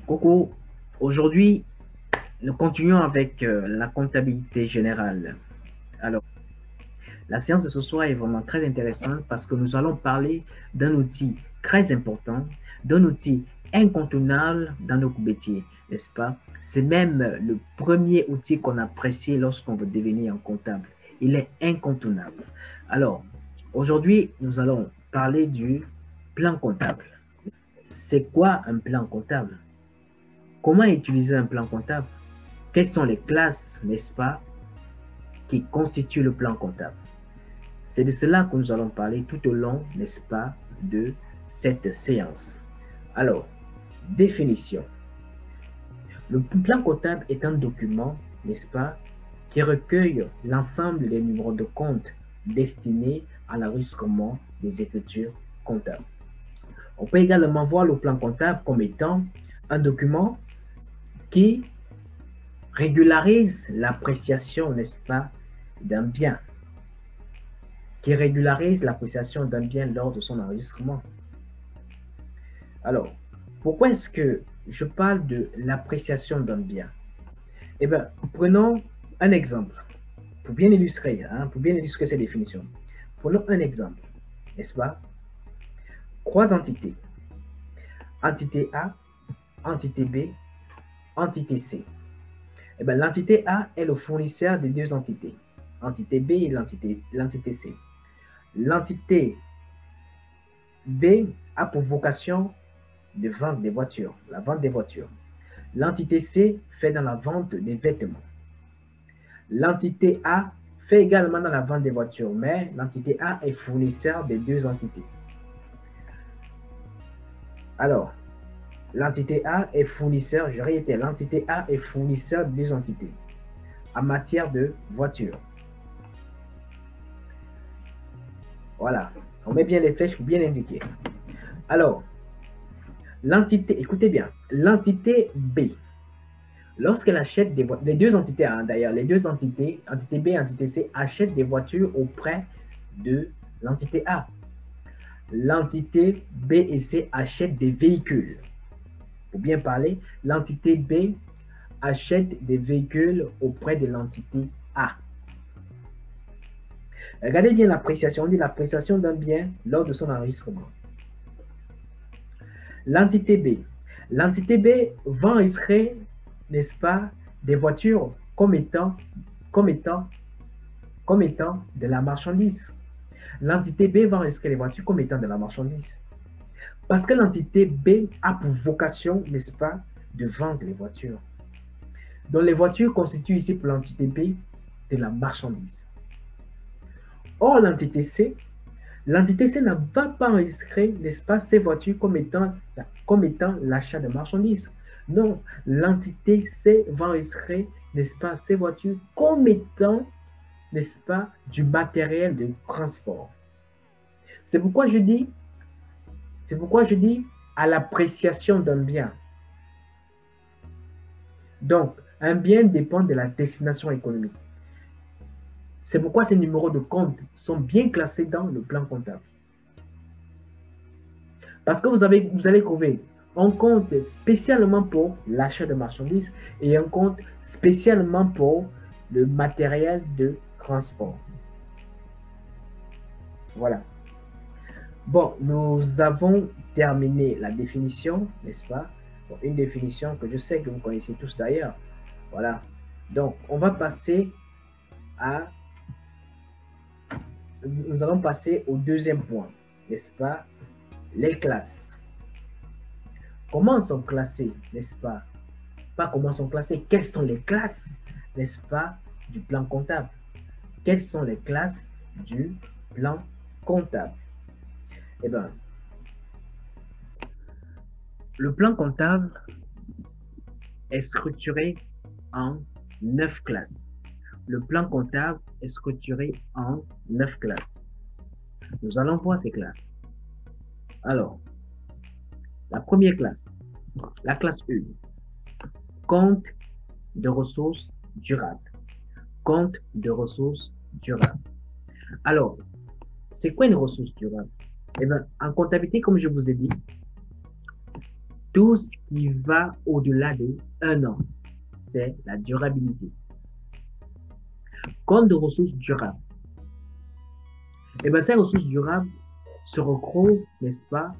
Coucou, aujourd'hui, nous continuons avec la comptabilité générale. Alors, la séance de ce soir est vraiment très intéressante parce que nous allons parler d'un outil très important, d'un outil incontournable dans nos métiers, n'est-ce pas? C'est même le premier outil qu'on apprécie lorsqu'on veut devenir un comptable. Il est incontournable. Alors, aujourd'hui, nous allons parler du plan comptable. C'est quoi un plan comptable? Comment utiliser un plan comptable? Quelles sont les classes, n'est-ce pas, qui constituent le plan comptable? C'est de cela que nous allons parler tout au long, n'est-ce pas, de cette séance. Alors, définition. Le plan comptable est un document, n'est-ce pas, qui recueille l'ensemble des numéros de compte destinés à l'enregistrement des écritures comptables. On peut également voir le plan comptable comme étant un document qui régularise l'appréciation, n'est-ce pas, d'un bien, qui régularise l'appréciation d'un bien lors de son enregistrement. Alors, pourquoi est-ce que je parle de l'appréciation d'un bien? Eh bien, prenons un exemple pour bien illustrer, cette définition. Prenons un exemple, n'est-ce pas? Trois entités. Entité A, entité B, entité C. Eh bien, l'entité A est le fournisseur des deux entités, entité B et l'entité C. L'entité B a pour vocation de vendre des voitures, la vente des voitures. L'entité C fait dans la vente des vêtements. L'entité A fait également dans la vente des voitures, mais l'entité A est fournisseur des deux entités. Alors, l'entité A est fournisseur, je répète, l'entité A est fournisseur de deux entités en matière de voitures. Voilà, on met bien les flèches pour bien indiquer. Alors, l'entité, écoutez bien, l'entité B, lorsqu'elle achète des voitures, les deux entités, d'ailleurs, les deux entités, entité B et entité C, achètent des voitures auprès de l'entité A. L'entité B et C achètent des véhicules. Pour bien parler, l'entité B achète des véhicules auprès de l'entité A. Regardez bien l'appréciation, on dit l'appréciation d'un bien lors de son enregistrement. L'entité B. L'entité B va enregistrer, n'est-ce pas, des voitures comme étant de la marchandise. L'entité B va enregistrer les voitures comme étant de la marchandise. Parce que l'entité B a pour vocation, n'est-ce pas, de vendre les voitures. Donc les voitures constituent ici pour l'entité B de la marchandise. Or, l'entité C ne va pas enregistrer, n'est-ce pas, ces voitures comme étant l'achat de marchandises. Non, l'entité C va enregistrer, n'est-ce pas, ces voitures comme étant, n'est-ce pas, du matériel de transport. C'est pourquoi je dis à l'appréciation d'un bien. Donc, un bien dépend de la destination économique. C'est pourquoi ces numéros de compte sont bien classés dans le plan comptable. Parce que vous allez trouver un compte spécialement pour l'achat de marchandises et un compte spécialement pour le matériel de transport. Voilà. Bon, nous avons terminé la définition, n'est-ce pas? Bon, une définition que je sais que vous connaissez tous d'ailleurs. Voilà. Donc, nous allons passer au deuxième point, n'est-ce pas? Les classes. Comment sont classées, n'est-ce pas? Pas comment sont classées, quelles sont les classes, n'est-ce pas, du plan comptable? Quelles sont les classes du plan comptable? Eh bien, le plan comptable est structuré en 9 classes. Le plan comptable est structuré en 9 classes. Nous allons voir ces classes. Alors, la première classe, la classe 1, compte de ressources durables. Compte de ressources durables. Alors, c'est quoi une ressource durable? Eh bien, en comptabilité, comme je vous ai dit, Tout ce qui va au-delà de 1 an, c'est la durabilité. Compte de ressources durables. Et bien, ces ressources durables se retrouvent, n'est-ce pas,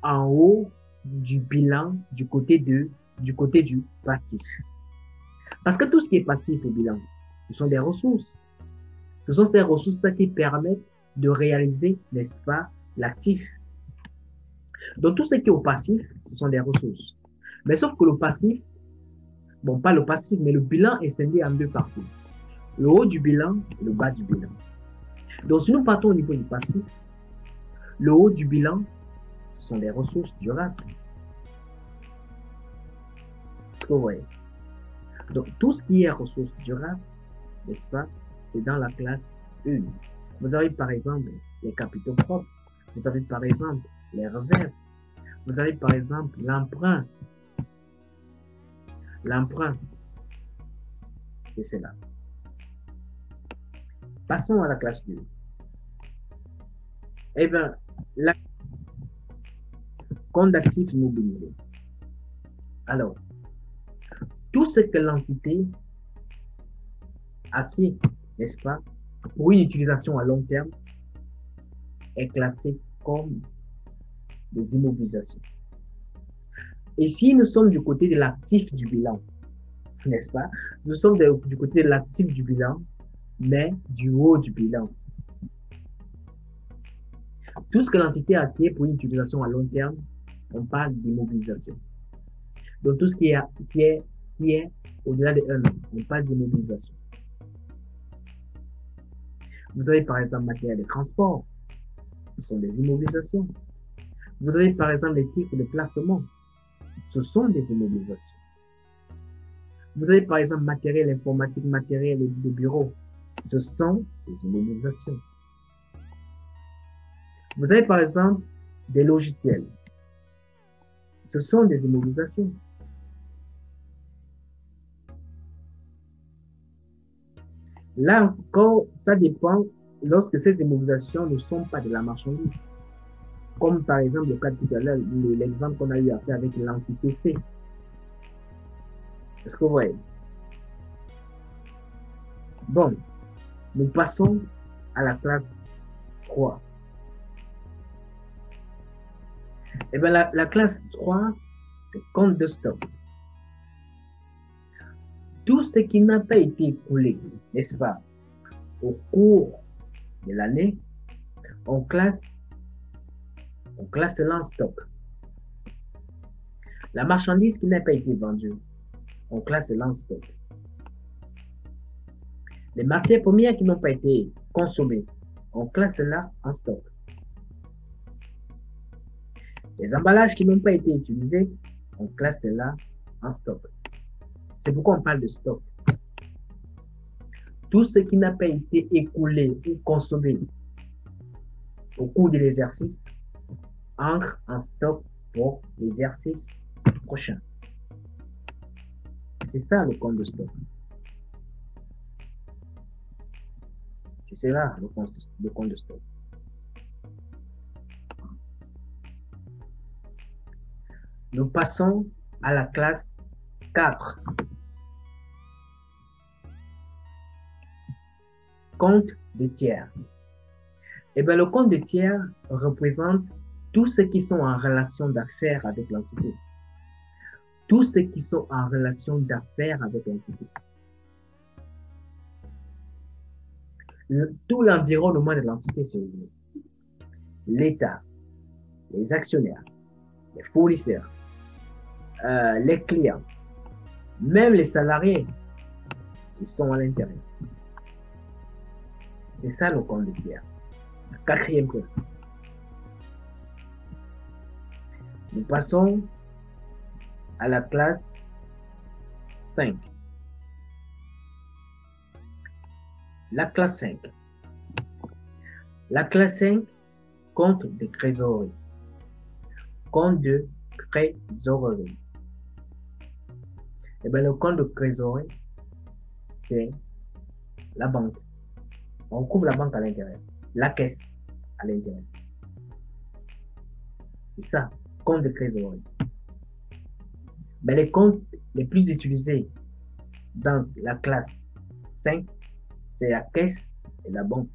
en haut du bilan du côté du passif. Parce que tout ce qui est passif au bilan, ce sont des ressources. Ce sont ces ressources qui permettent de réaliser, n'est-ce pas, l'actif. Donc, tout ce qui est au passif, ce sont des ressources. Mais sauf que le passif, bon, pas le passif, mais le bilan est scindé en deux parties. Le haut du bilan et le bas du bilan. Donc, si nous partons au niveau du passif, le haut du bilan, ce sont des ressources durables. Ce que vous voyez. Donc, tout ce qui est ressources durables, n'est-ce pas, c'est dans la classe 1. Vous avez par exemple les capitaux propres, vous avez par exemple les réserves, vous avez par exemple l'emprunt. L'emprunt, c'est cela. Passons à la classe 2. Eh bien, la compte d'actifs immobilisés. Alors, tout ce que l'entité acquiert, n'est-ce pas, pour une utilisation à long terme, est classé comme des immobilisations. Et si nous sommes du côté de l'actif du bilan, n'est-ce pas, nous sommes du côté de l'actif du bilan, mais du haut du bilan. Tout ce que l'entité acquiert pour une utilisation à long terme, on parle d'immobilisation. Donc, tout ce qui est au-delà de 1 an, on parle d'immobilisation. Vous avez par exemple matériel de transport, ce sont des immobilisations. Vous avez par exemple les titres de placement, ce sont des immobilisations. Vous avez par exemple matériel informatique, matériel de bureau, ce sont des immobilisations. Vous avez par exemple des logiciels, ce sont des immobilisations. Là encore, ça dépend lorsque ces immobilisations ne sont pas de la marchandise. Comme par exemple le cas de tout à l'heure, l'exemple qu'on a eu à faire avec l'entité C. Est-ce que vous voyez? Bon, nous passons à la classe 3. Eh bien, la classe 3, c'est compte de stock. Tout ce qui n'a pas été écoulé, n'est-ce pas, au cours de l'année, on classe cela en stock. La marchandise qui n'a pas été vendue, on classe cela en stock. Les matières premières qui n'ont pas été consommées, on classe cela en stock. Les emballages qui n'ont pas été utilisés, on classe cela en stock. C'est pourquoi on parle de stock. Tout ce qui n'a pas été écoulé ou consommé au cours de l'exercice entre en stock pour l'exercice prochain. C'est ça le compte de stock. C'est là le compte de stock. Nous passons à la classe 4. Compte de tiers. Eh bien, le compte de tiers représente tous ceux qui sont en relation d'affaires avec l'entité. Tous ceux qui sont en relation d'affaires avec l'entité. Tout l'environnement de l'entité, c'est l'État, les actionnaires, les fournisseurs, les clients, même les salariés qui sont à l'intérieur. C'est ça le compte de tiers. La 4e classe. Nous passons à la classe 5. La classe 5. La classe 5, compte de trésorerie. Compte de trésorerie. Eh bien, le compte de trésorerie, c'est la banque. On couvre la banque à l'intérieur. La caisse à l'intérieur. C'est ça, compte de trésorerie. Mais les comptes les plus utilisés dans la classe 5, c'est la caisse et la banque.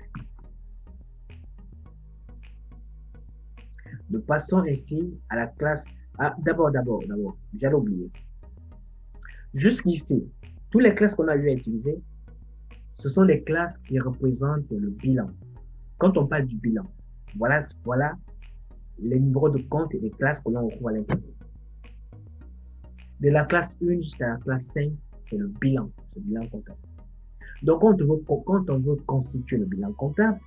Nous passons ainsi à la classe. Ah, d'abord, j'allais oublier. Jusqu'ici, toutes les classes qu'on a eu à utiliser, ce sont les classes qui représentent le bilan. Quand on parle du bilan, voilà les numéros de compte et les classes que l'on retrouve à l'intérieur. De la classe 1 jusqu'à la classe 5, c'est le bilan comptable. Donc, quand on veut constituer le bilan comptable,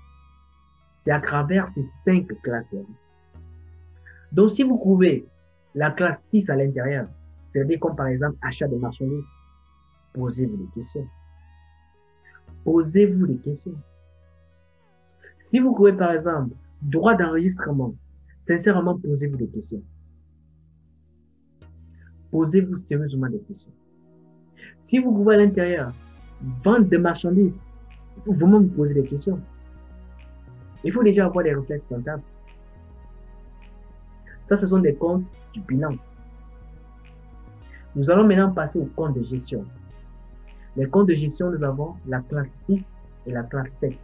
c'est à travers ces 5 classes-là. Donc, si vous trouvez la classe 6 à l'intérieur, c'est-à-dire comme par exemple achat de marchandises, posez-vous des questions. Posez-vous des questions. Si vous trouvez par exemple droit d'enregistrement, sincèrement, posez-vous des questions. Posez-vous sérieusement des questions. Si vous trouvez à l'intérieur vente de marchandises, il faut vraiment vous poser des questions. Il faut déjà avoir des réflexes comptables. Ça, ce sont des comptes du bilan. Nous allons maintenant passer aux comptes de gestion. Les comptes de gestion, nous avons la classe 6 et la classe 7.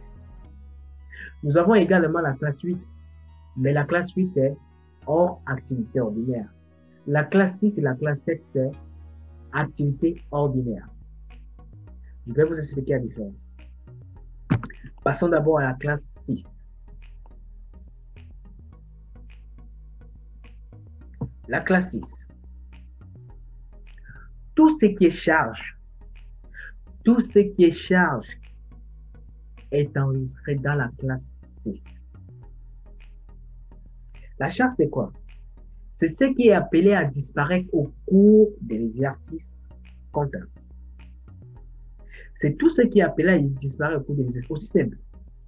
Nous avons également la classe 8, mais la classe 8 est hors activité ordinaire. La classe 6 et la classe 7, c'est activité ordinaire. Je vais vous expliquer la différence. Passons d'abord à la classe 6. La classe 6. Tout ce qui est charge, est enregistré dans la classe 6. La charge, c'est quoi? C'est ce qui est appelé à disparaître au cours de l'exercice comptable. C'est tout ce qui est appelé à disparaître au cours de l'exercice. Aussi simple.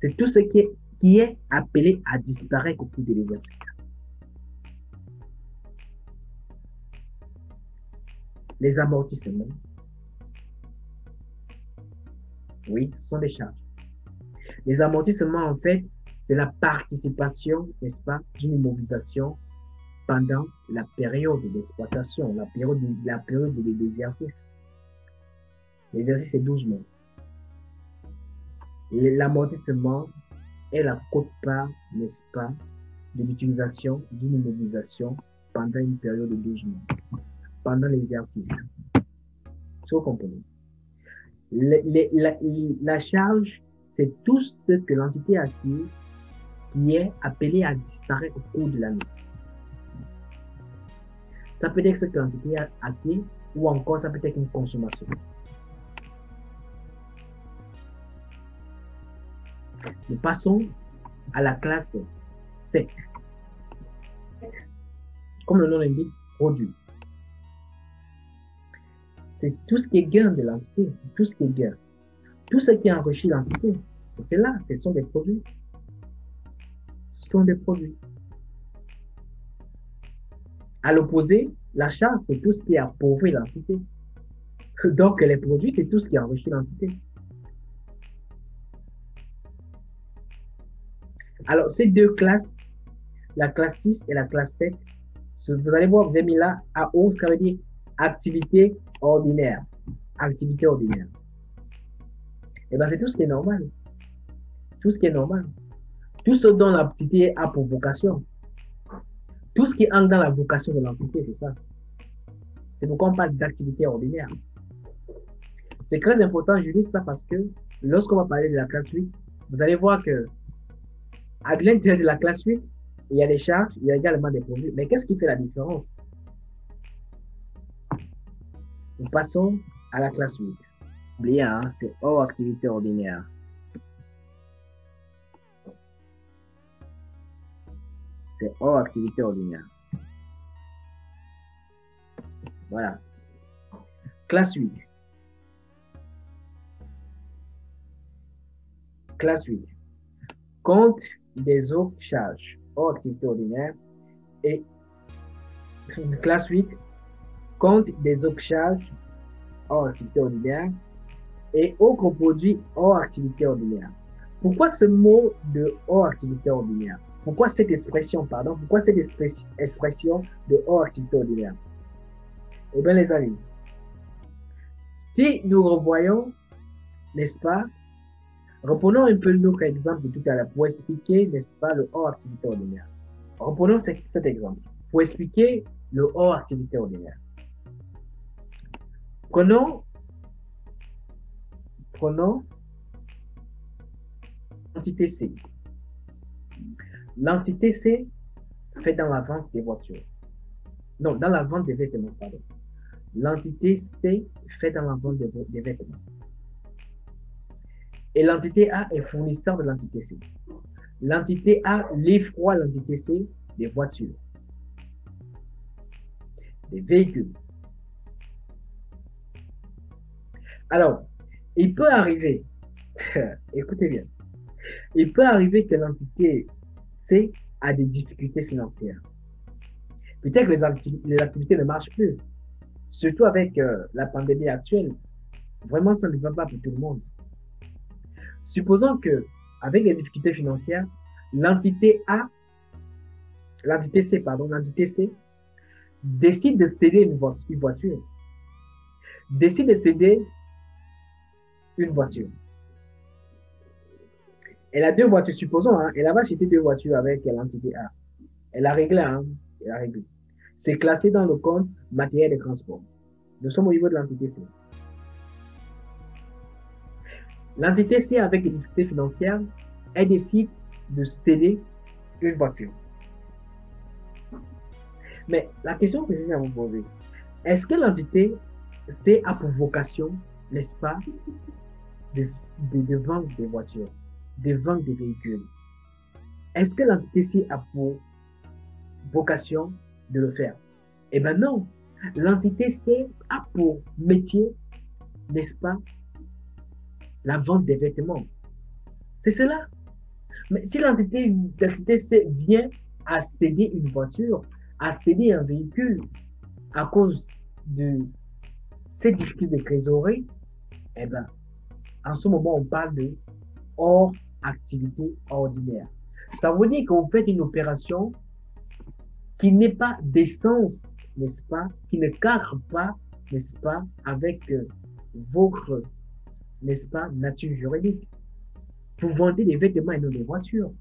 C'est tout ce qui est appelé à disparaître au cours de l'exercice. Les amortissements, oui, ce sont des charges. Les amortissements, en fait, c'est la participation, n'est-ce pas, d'une immobilisation pendant la période d'exploitation, la période de l'exercice. L'exercice est 12 mois. L'amortissement est la quote-part, n'est-ce pas, de l'utilisation d'une immobilisation pendant une période de 12 mois, pendant l'exercice. Si vous comprenez. La charge, c'est tout ce que l'entité acquis qui est appelé à disparaître au cours de l'année. Ça peut être ce que l'entité a acquis ou encore ça peut être une consommation. Nous passons à la classe 7. Comme le nom l'indique, produit. C'est tout ce qui est gain de l'entité, tout ce qui est gain. Tout ce qui enrichit l'entité, c'est là, ce sont des produits. Ce sont des produits. À l'opposé, la charge, c'est tout ce qui appauvrit l'entité. Donc, les produits, c'est tout ce qui enrichit l'entité. Alors, ces deux classes, la classe 6 et la classe 7, vous allez voir, vous avez mis là à haut, ça veut dire activité ordinaire. Activité ordinaire. Et bien, c'est tout ce qui est normal. Tout ce qui est normal. Tout ce dont l'entité a pour vocation. Tout ce qui entre dans la vocation de l'entité, c'est ça. C'est pourquoi on parle d'activité ordinaire. C'est très important, je dis ça parce que lorsqu'on va parler de la classe 8, vous allez voir que à l'intérieur de la classe 8, il y a des charges, il y a également des produits. Mais qu'est-ce qui fait la différence? Nous passons à la classe 8. Oubliez, hein, c'est hors activité ordinaire. C'est hors activité ordinaire. Voilà. Classe 8. Classe 8. Compte des autres charges hors activité ordinaire et classe 8. Compte des autres charges hors activité ordinaire et autres produits hors activité ordinaire. Pourquoi ce mot de hors activité ordinaire? Pourquoi cette expression, pardon? Pourquoi cette expression de hors activité ordinaire? Eh bien, les amis, si nous revoyons, n'est-ce pas, reprenons un peu notre exemple de tout à l'heure pour expliquer, n'est-ce pas, le hors activité ordinaire. Reprenons cet exemple pour expliquer le hors activité ordinaire. Prenons, prenons l'entité C. L'entité C fait dans la vente des voitures. Non, dans la vente des vêtements, pardon. L'entité C fait dans la vente des vêtements. Et l'entité A est fournisseur de l'entité C. L'entité A livre à l'entité C des voitures, des véhicules. Alors, il peut arriver, écoutez bien, il peut arriver que l'entité C a des difficultés financières. Peut-être que les activités ne marchent plus, surtout avec la pandémie actuelle. Vraiment, ça ne va pas pour tout le monde. Supposons que, avec les difficultés financières, l'entité C décide de céder une voiture. Décide de céder une voiture. Elle a deux voitures, supposons, hein, elle avait acheté deux voitures avec l'entité A. Elle a réglé, hein, elle a réglé. C'est classé dans le compte matériel de transport. Nous sommes au niveau de l'entité C. L'entité C, avec des difficultés financières, elle décide de céder une voiture. Mais la question que je viens à vous poser, est-ce que l'entité C a pour vocation, n'est-ce pas, de vendre des voitures, de vendre des véhicules? Est-ce que l'entité C a pour vocation de le faire? Eh bien non. L'entité C a pour métier, n'est-ce pas, la vente des vêtements. C'est cela. Mais si l'entité C vient à céder une voiture, à céder un véhicule à cause de ces difficultés de trésorerie, eh bien, en ce moment, on parle de hors activité ordinaire. Ça veut dire que vous faites une opération qui n'est pas d'essence, n'est-ce pas, qui ne cadre pas, n'est-ce pas, avec votre, n'est-ce pas, nature juridique. Vous vendez des vêtements et non des voitures.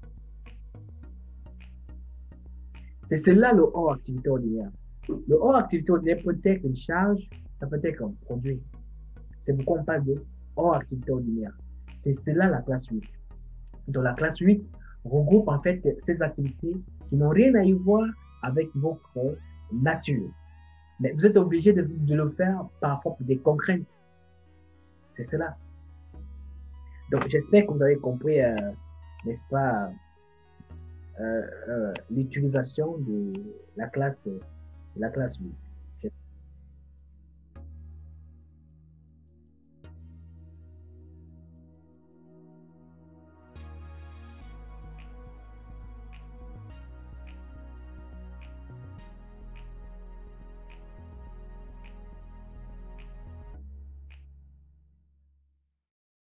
C'est cela le hors activité ordinaire. Le hors activité ordinaire peut être une charge, ça peut être un produit. C'est pourquoi on parle de hors activité ordinaire. C'est cela la classe 8. Donc la classe 8 regroupe en fait ces activités qui n'ont rien à y voir avec votre nature. Mais vous êtes obligé de le faire parfois pour des contraintes. C'est cela. Donc j'espère que vous avez compris, n'est-ce pas, l'utilisation de la classe 8.